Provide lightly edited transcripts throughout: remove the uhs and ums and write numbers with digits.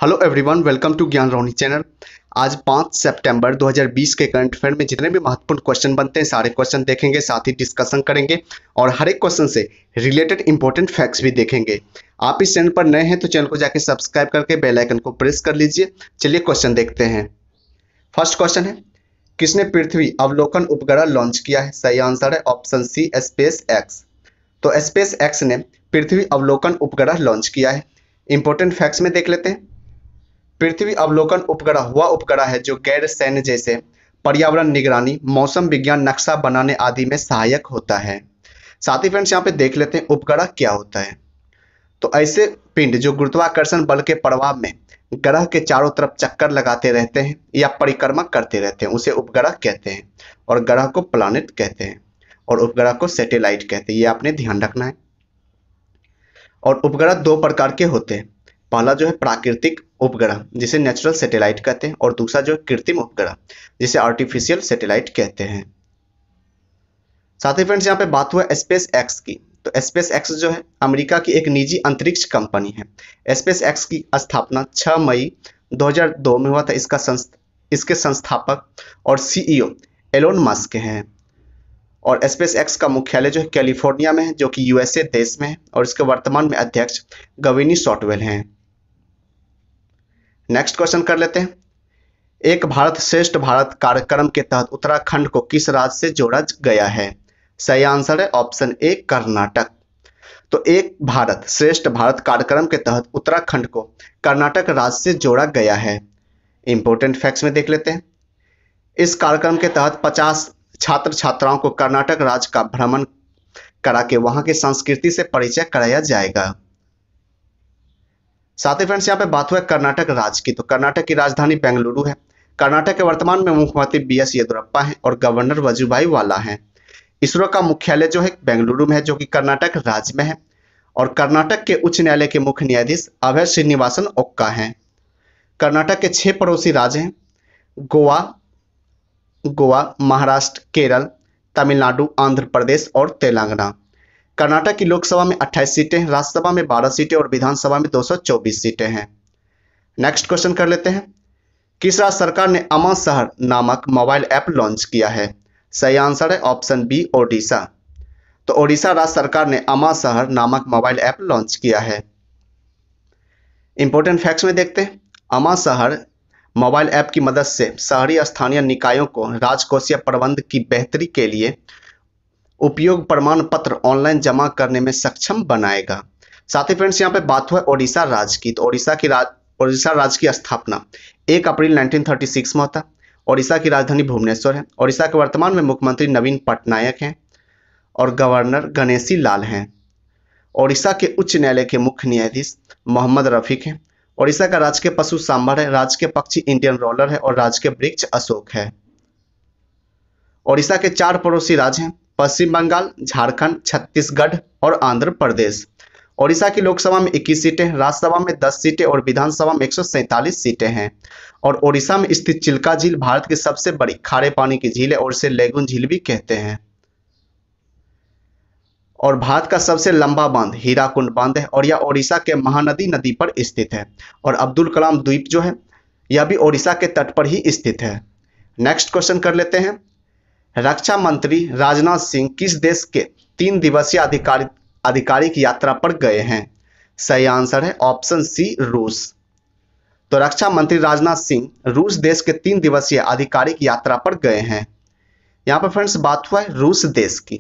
Hello everyone, welcome to ज्ञान रोनी channel. आज 5 सितंबर 2020 के करंट अफेयर में जितने भी महत्वपूर्ण क्वेश्चन बनते हैं सारे क्वेश्चन देखेंगे, साथ ही डिस्कशन करेंगे और हर एक क्वेश्चन से रिलेटेड इंपॉर्टेंट फैक्ट्स भी देखेंगे। आप इस चैनल पर नए हैं तो चैनल को जाके सब्सक्राइब करके बेल आइकन को प्रेस कर लीजिए। चलिए क्वेश्चन देखते हैं। फर्स्ट क्वेश्चन है, किसने पृथ्वी अवलोकन उपग्रह लॉन्च किया है? सही आंसर है ऑप्शन सी, स्पेस एक्स। तो स्पेस एक्स ने पृथ्वी अवलोकन उपग्रह लॉन्च किया है। इंपॉर्टेंट फैक्ट्स में देख लेते हैं। पृथ्वी अवलोकन उपग्रह वह उपग्रह है जो गैर सैन्य जैसे पर्यावरण निगरानी, मौसम विज्ञान, नक्शा बनाने आदि में सहायक होता है। साथ ही फ्रेंड्स यहाँ पे देख लेते हैं उपग्रह क्या होता है। तो ऐसे पिंड जो गुरुत्वाकर्षण बल के प्रभाव में ग्रह के चारों तरफ चक्कर लगाते रहते हैं या परिक्रमा करते रहते हैं उसे उपग्रह कहते हैं, और ग्रह को प्लैनेट कहते हैं और उपग्रह को सैटेलाइट कहते हैं। ये आपने ध्यान रखना है। और उपग्रह दो प्रकार के होते हैं। पहला जो है प्राकृतिक उपग्रह जिसे नेचुरल सैटेलाइट कहते हैं, और दूसरा जो है कृत्रिम उपग्रह जिसे आर्टिफिशियल सैटेलाइट कहते हैं। साथ ही फ्रेंड्स यहाँ पे बात हुआ स्पेस एक्स की। तो स्पेस एक्स जो है अमेरिका की एक निजी अंतरिक्ष कंपनी है। स्पेस एक्स की स्थापना 6 मई 2002 में हुआ था। इसके संस्थापक और सीईओ एलोन मस्क हैं। और स्पेस एक्स का मुख्यालय जो है कैलिफोर्निया में है, जो कि यूएसए देश में है, और इसके वर्तमान में अध्यक्ष गविनी शॉटवेल हैं। नेक्स्ट क्वेश्चन कर लेते हैं। एक भारत श्रेष्ठ भारत कार्यक्रम के तहत उत्तराखंड को किस राज्य से जोड़ा गया है? सही आंसर है ऑप्शन ए, कर्नाटक। तो एक भारत श्रेष्ठ भारत कार्यक्रम के तहत उत्तराखंड को कर्नाटक राज्य से जोड़ा गया है। इंपॉर्टेंट फैक्ट्स में देख लेते हैं। इस कार्यक्रम के तहत 50 छात्र छात्राओं को कर्नाटक राज्य का भ्रमण करा के वहां की संस्कृति से परिचय कराया जाएगा। साथ ही फ्रेंड्स यहाँ पे बात हुआ कर्नाटक राज्य की। तो कर्नाटक की राजधानी बेंगलुरु है। कर्नाटक के वर्तमान में मुख्यमंत्री बीएस येदियुरप्पा हैं और गवर्नर वजुभाई वाला हैं। इसरो का मुख्यालय जो है बेंगलुरु में है, जो कि कर्नाटक राज्य में है। और कर्नाटक के उच्च न्यायालय के मुख्य न्यायाधीश अभय श्रीनिवासन ओक्का हैं। कर्नाटक के 6 पड़ोसी राज्य हैं, गोवा, महाराष्ट्र, केरल, तमिलनाडु, आंध्र प्रदेश और तेलंगाना। कर्नाटक की लोकसभा में 28 सीटें, राज्यसभा में 12 सीटें और विधानसभा में 224 सीटें हैं। नेक्स्ट क्वेश्चन कर लेते हैं। किस राज्य सरकार ने अमा शहर नामक मोबाइल ऐप लॉन्च किया है? सही आंसर है ऑप्शन बी, ओडिशा। तो ओडिशा राज्य सरकार ने अमा शहर नामक मोबाइल ऐप लॉन्च किया है। इंपॉर्टेंट फैक्ट्स में देखते हैं। अमा शहर मोबाइल ऐप की मदद से शहरी स्थानीय निकायों को राजकोषीय प्रबंध की बेहतरी के लिए उपयोग प्रमाण पत्र ऑनलाइन जमा करने में सक्षम बनाएगा। साथ ही फ्रेंड्स यहाँ पे बात हुआ ओडिशा राज्य की। तो ओडिशा राज्य की स्थापना 1 अप्रैल 1936 में होता। ओडिशा की राजधानी भुवनेश्वर है। ओडिशा के वर्तमान में मुख्यमंत्री नवीन पटनायक हैं और गवर्नर गणेशी लाल हैं। ओडिशा के उच्च न्यायालय के मुख्य न्यायाधीश मोहम्मद रफीक हैं। ओडिशा का राजकीय पशु सांभर है, राजकीय पक्षी इंडियन रोलर है और राजकीय वृक्ष अशोक है। ओडिशा के 4 पड़ोसी राज्य हैं, पश्चिम बंगाल, झारखंड, छत्तीसगढ़ और आंध्र प्रदेश। ओडिशा की लोकसभा में 21 सीटें, राज्यसभा में 10 सीटें और विधानसभा में 147 सीटें हैं। और ओडिशा में स्थित चिल्का झील भारत की सबसे बड़ी खारे पानी की झील है और इसे लेगून झील भी कहते हैं। और भारत का सबसे लंबा बांध हीराकुंड बांध है और यह ओडिशा के महानदी नदी पर स्थित है। और अब्दुल कलाम द्वीप जो है यह भी ओडिशा के तट पर ही स्थित है। नेक्स्ट क्वेश्चन कर लेते हैं। रक्षा मंत्री राजनाथ सिंह किस देश के 3 दिवसीय आधिकारिक यात्रा पर गए हैं? सही आंसर है ऑप्शन सी, रूस। तो रक्षा मंत्री राजनाथ सिंह रूस देश के 3 दिवसीय आधिकारिक यात्रा पर गए हैं। यहाँ पर फ्रेंड्स बात हुआ है रूस देश की।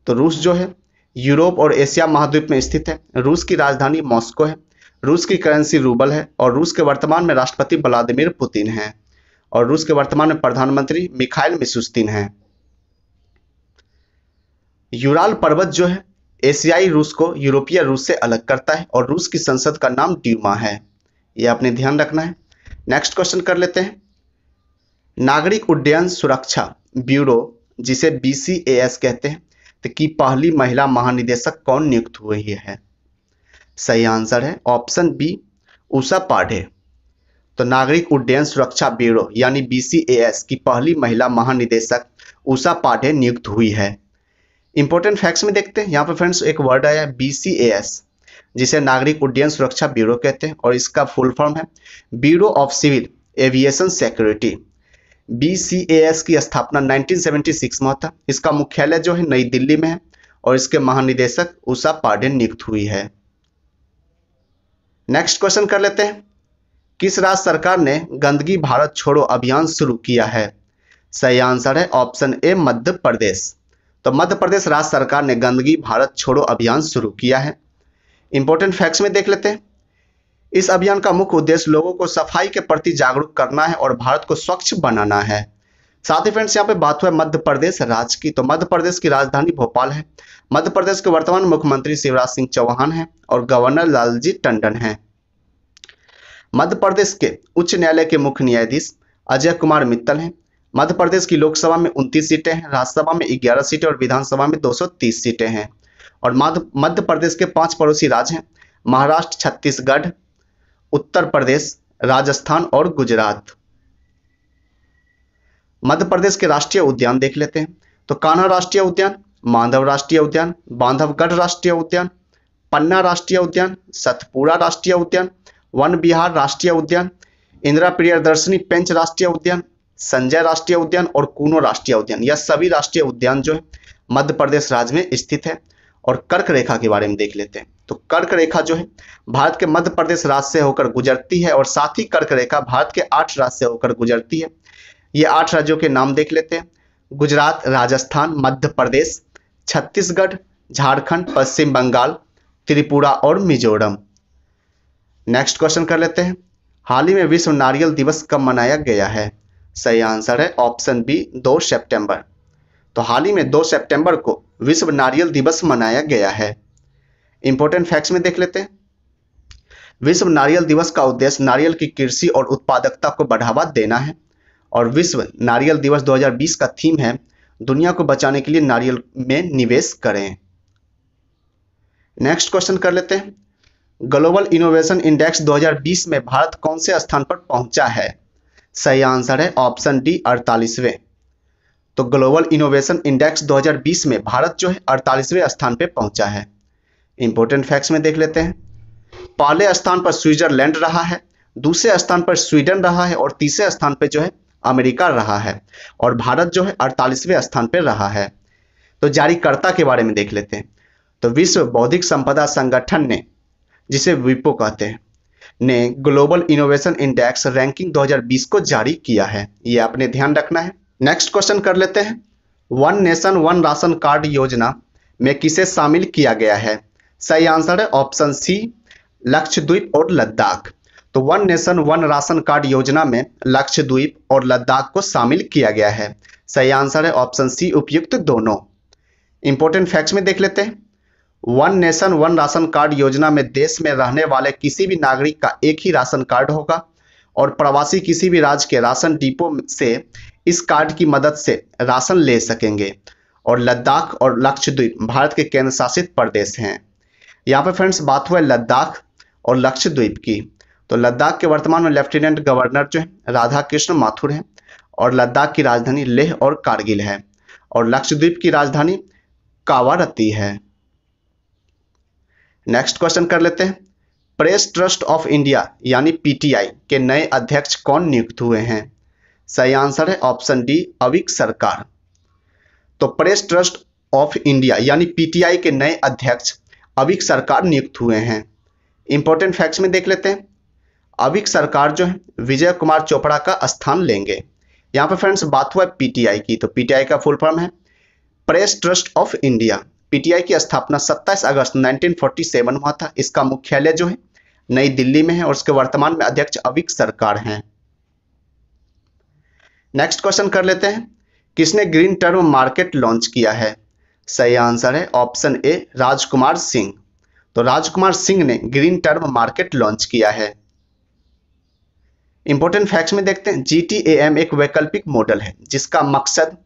तो रूस जो है यूरोप और एशिया महाद्वीप में स्थित है। रूस की राजधानी मॉस्को है। रूस की करेंसी रूबल है और रूस के वर्तमान में राष्ट्रपति व्लादिमीर पुतिन हैं और रूस के वर्तमान में प्रधानमंत्री मिखाइल मिशुस्तिन हैं। यूराल पर्वत जो है एशियाई रूस को यूरोपीय रूस से अलग करता है और रूस की संसद का नाम ड्यूमा है। यह आपने ध्यान रखना है। नेक्स्ट क्वेश्चन कर लेते हैं। नागरिक उड्डयन सुरक्षा ब्यूरो जिसे BCAS कहते हैं की पहली महिला महानिदेशक कौन नियुक्त हुई है? सही आंसर है ऑप्शन बी, उषा पाढ़े। तो नागरिक उड्डयन सुरक्षा ब्यूरो यानी BCAS की पहली महिला महानिदेशक उषा पाढ़े नियुक्त हुई है। इंपॉर्टेंट फैक्ट्स में देखते हैं। यहाँ पे फ्रेंड्स एक वर्ड आया BCAS। जिसे नागरिक उड्डयन सुरक्षा ब्यूरो कहते हैं, और इसका फुल फॉर्म है bureau of civil aviation security. BCAS की स्थापना 1976 में था। इसका मुख्यालय जो है नई दिल्ली में है और इसके महानिदेशक उषा पांडे नियुक्त हुई है। नेक्स्ट क्वेश्चन कर लेते हैं, किस राज्य सरकार ने गंदगी भारत छोड़ो अभियान शुरू किया है? सही आंसर है ऑप्शन ए मध्य प्रदेश। तो मध्य प्रदेश राज्य सरकार ने गंदगी भारत छोड़ो अभियान शुरू किया है। इंपॉर्टेंट फैक्ट्स में देख लेते हैं, इस अभियान का मुख्य उद्देश्य लोगों को सफाई के प्रति जागरूक करना है और भारत को स्वच्छ बनाना है। साथ ही फ्रेंड्स यहाँ पे बात हुआ मध्य प्रदेश राज्य की, तो मध्य प्रदेश की राजधानी भोपाल है। मध्य प्रदेश के वर्तमान मुख्यमंत्री शिवराज सिंह चौहान हैं और गवर्नर लालजी टंडन हैं। मध्य प्रदेश के उच्च न्यायालय के मुख्य न्यायाधीश अजय कुमार मित्तल हैं। मध्य प्रदेश की लोकसभा में 29 सीटें हैं, राज्यसभा में 11 सीटें और विधानसभा में 230 सीटें हैं। और मध्य प्रदेश के 5 पड़ोसी राज्य हैं, महाराष्ट्र, छत्तीसगढ़, उत्तर प्रदेश, राजस्थान और गुजरात। मध्य प्रदेश के राष्ट्रीय उद्यान देख लेते हैं, तो कान्हा राष्ट्रीय उद्यान, मांडव राष्ट्रीय उद्यान, बांधवगढ़ राष्ट्रीय उद्यान, पन्ना राष्ट्रीय उद्यान, सतपुड़ा राष्ट्रीय उद्यान, वन विहार राष्ट्रीय उद्यान, इंदिरा प्रियदर्शनी पेंच राष्ट्रीय उद्यान, संजय राष्ट्रीय उद्यान और कूनो राष्ट्रीय उद्यान। यह सभी राष्ट्रीय उद्यान जो है मध्य प्रदेश राज्य में स्थित है। और कर्क रेखा के बारे में देख लेते हैं, तो कर्क रेखा जो है भारत के मध्य प्रदेश राज्य से होकर गुजरती है और साथ ही कर्क रेखा भारत के 8 राज्य से होकर गुजरती है। ये 8 राज्यों के नाम देख लेते हैं, गुजरात, राजस्थान, मध्य प्रदेश, छत्तीसगढ़, झारखंड, पश्चिम बंगाल, त्रिपुरा और मिजोरम। नेक्स्ट क्वेश्चन कर लेते हैं, हाल ही में विश्व नारियल दिवस कब मनाया गया है? सही आंसर है ऑप्शन बी 2 सितंबर। तो हाल ही में 2 सितंबर को विश्व नारियल दिवस मनाया गया है। इंपॉर्टेंट फैक्ट्स में देख लेते हैं, विश्व नारियल दिवस का उद्देश्य नारियल की कृषि और उत्पादकता को बढ़ावा देना है। और विश्व नारियल दिवस 2020 का थीम है दुनिया को बचाने के लिए नारियल में निवेश करें। नेक्स्ट क्वेश्चन कर लेते हैं, ग्लोबल इनोवेशन इंडेक्स 2020 में भारत कौन से स्थान पर पहुंचा है? सही आंसर है ऑप्शन डी 48वें। तो ग्लोबल इनोवेशन इंडेक्स 2020 में भारत जो है 48वें स्थान पर पहुंचा है। इंपॉर्टेंट फैक्ट्स में देख लेते हैं, पहले स्थान पर स्विट्जरलैंड रहा है, दूसरे स्थान पर स्वीडन रहा है और तीसरे स्थान पर जो है अमेरिका रहा है। और भारत जो है 48वें स्थान पर रहा है। तो जारीकर्ता के बारे में देख लेते हैं, तो विश्व बौद्धिक संपदा संगठन ने, जिसे विपो कहते हैं, ने ग्लोबल इनोवेशन इंडेक्स रैंकिंग 2020 को जारी किया है। ये आपने ध्यान रखना है। नेक्स्ट क्वेश्चन कर लेते हैं, one nation one ration card योजना में किसे शामिल किया गया है? सही आंसर है ऑप्शन सी लक्षद्वीप और लद्दाख। तो one nation one ration card योजना में लक्षद्वीप और लद्दाख को शामिल किया गया है। सही आंसर है ऑप्शन सी उपयुक्त दोनों। इंपॉर्टेंट फैक्ट्स में देख लेते हैं, one nation one ration card योजना में देश में रहने वाले किसी भी नागरिक का एक ही राशन कार्ड होगा और प्रवासी किसी भी राज्य के राशन डिपो से इस कार्ड की मदद से राशन ले सकेंगे। और लद्दाख और लक्षद्वीप भारत के केंद्र शासित प्रदेश हैं। यहाँ पे फ्रेंड्स बात हुआ लद्दाख और लक्षद्वीप की, तो लद्दाख के वर्तमान में लेफ्टिनेंट गवर्नर जो है राधा कृष्ण माथुर हैं और लद्दाख की राजधानी लेह और कारगिल है और लक्षद्वीप की राजधानी कावारती है। नेक्स्ट क्वेश्चन कर लेते हैं, प्रेस ट्रस्ट ऑफ इंडिया यानी पीटीआई के नए अध्यक्ष कौन नियुक्त हुए हैं? सही आंसर है ऑप्शन डी अविक सरकार। तो प्रेस ट्रस्ट ऑफ इंडिया यानी पीटीआई के नए अध्यक्ष अविक सरकार नियुक्त हुए हैं। इंपॉर्टेंट फैक्ट्स में देख लेते हैं, अविक सरकार जो है विजय कुमार चोपड़ा का स्थान लेंगे। यहाँ पे फ्रेंड्स बात हुआ पीटीआई की, तो पीटीआई का फुल फॉर्म है press trust of India. PTI की स्थापना 27 अगस्त 1947 हुआ था। इसका मुख्यालय जो है नई दिल्ली में है और उसके वर्तमान में अध्यक्ष अविक सरकार हैं। नेक्स्ट क्वेश्चन कर लेते हैं, किसने ग्रीन टर्म मार्केट लॉन्च किया है? सही आंसर है ऑप्शन ए राजकुमार सिंह। तो राजकुमार सिंह ने ग्रीन टर्म मार्केट लॉन्च किया है। इंपॉर्टेंट फैक्ट्स में देखते हैं, GTAM एक वैकल्पिक मॉडल है जिसका मकसद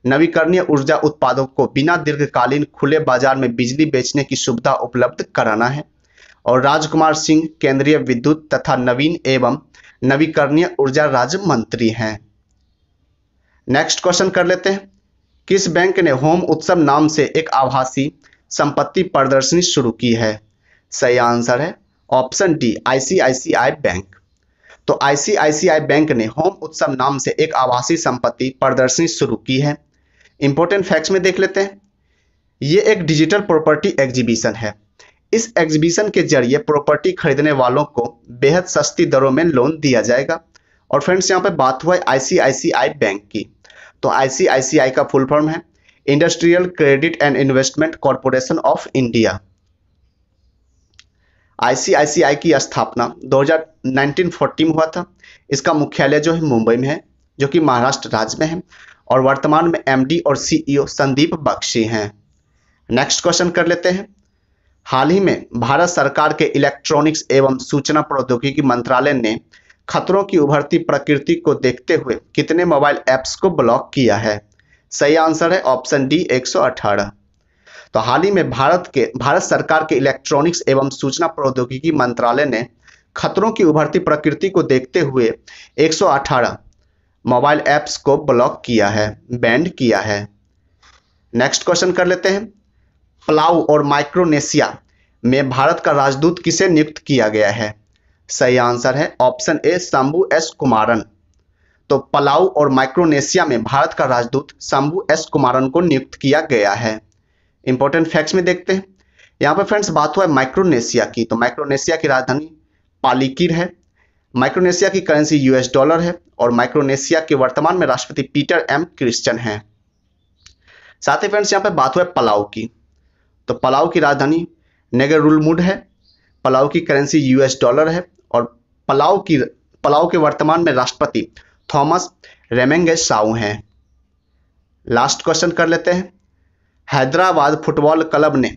नवीकरणीय ऊर्जा उत्पादों को बिना दीर्घकालीन खुले बाजार में बिजली बेचने की सुविधा उपलब्ध कराना है। और राजकुमार सिंह केंद्रीय विद्युत तथा नवीन एवं नवीकरणीय ऊर्जा राज्य मंत्री हैं। नेक्स्ट क्वेश्चन कर लेते हैं, किस बैंक ने होम उत्सव नाम से एक आभासी संपत्ति प्रदर्शनी शुरू की है? सही आंसर है ऑप्शन डी आईसीआईसीआई बैंक। तो आईसीआईसीआई बैंक ने होम उत्सव नाम से एक आभासी संपत्ति प्रदर्शनी शुरू की है। इंपॉर्टेंट फैक्ट्स में देख लेते हैं। ये एक डिजिटल प्रॉपर्टी एग्जीबिशन है। इस एग्जीबिशन के जरिए प्रॉपर्टी खरीदने वालों को बेहद सस्ती दरों में लोन दिया जाएगा। और फ्रेंड्स यहाँ पे बात हुआ है आईसीआईसीआई बैंक की। तो आईसीआईसीआई का फुल फॉर्म है industrial credit and investment corporation of India. ICICI की स्थापना 1940 में हुआ था। इसका मुख्यालय जो है मुंबई में है, जो कि महाराष्ट्र राज्य में है, और वर्तमान में एमडी और सीईओ संदीप बख्शी हैं। नेक्स्ट क्वेश्चन कर लेते हैं। हाल ही में भारत सरकार के इलेक्ट्रॉनिक्स एवं सूचना प्रौद्योगिकी मंत्रालय ने खतरों की उभरती प्रकृति को देखते हुए कितने मोबाइल ऐप्स को ब्लॉक किया है? सही आंसर है ऑप्शन डी 118। तो हाल ही में भारत सरकार के इलेक्ट्रॉनिक्स एवं सूचना प्रौद्योगिकी मंत्रालय ने खतरों की उभरती प्रकृति को देखते हुए 118 मोबाइल ऐप्स को ब्लॉक किया है, बैंड किया है। नेक्स्ट क्वेश्चन कर लेते हैं। पलाऊ और माइक्रोनेशिया में भारत का राजदूत किसे नियुक्त किया गया है? सही आंसर है option A Shambhu S Kumaran. तो पलाऊ और माइक्रोनेशिया में भारत का राजदूत शंभू एस कुमारन को नियुक्त किया गया है। इंपॉर्टेंट फैक्ट्स में देखते हैं। यहाँ पे फ्रेंड्स बात हुआ है माइक्रोनेशिया की। तो माइक्रोनेशिया की राजधानी पालीकिर है। माइक्रोनेशिया की करेंसी यूएस डॉलर है और माइक्रोनेशिया के वर्तमान में राष्ट्रपति पीटर एम क्रिश्चियन हैं। साथ ही फ्रेंड्स यहाँ पे बात हुआ है पलाऊ की। तो पलाऊ की राजधानी नेगेरुलमुड है। पलाऊ की करेंसी यूएस डॉलर है और पलाऊ के वर्तमान में राष्ट्रपति थॉमस रेमेंगेसाउ हैं। लास्ट क्वेश्चन कर लेते हैं। हैदराबाद फुटबॉल क्लब ने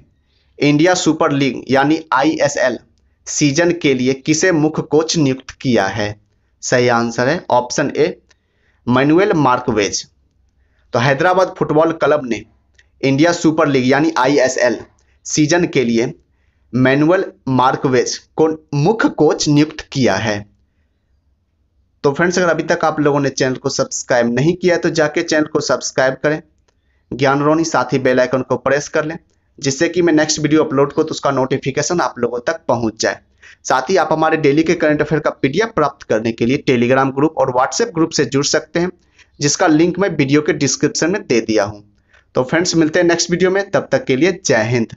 इंडिया सुपर लीग यानी आईएसएल सीजन के लिए किसे मुख्य कोच नियुक्त किया है? सही आंसर है ऑप्शन ए मैनुएल मार्कवेज। तो हैदराबाद फुटबॉल क्लब ने इंडिया सुपर लीग यानी आईएसएल सीजन के लिए मैनुएल मार्कवेज को मुख्य कोच नियुक्त किया है। तो फ्रेंड्स अगर अभी तक आप लोगों ने चैनल को सब्सक्राइब नहीं किया है तो जाके चैनल को सब्सक्राइब करें, ज्ञान रोनी, साथ ही बेल आइकन को प्रेस कर लें, जिससे कि मैं नेक्स्ट वीडियो अपलोड को तो उसका नोटिफिकेशन आप लोगों तक पहुंच जाए। साथ ही आप हमारे डेली के करंट अफेयर का पीडीएफ प्राप्त करने के लिए टेलीग्राम ग्रुप और व्हाट्सएप ग्रुप से जुड़ सकते हैं, जिसका लिंक मैं वीडियो के डिस्क्रिप्शन में दे दिया हूं। तो फ्रेंड्स मिलते हैं नेक्स्ट वीडियो में, तब तक के लिए जय हिंद।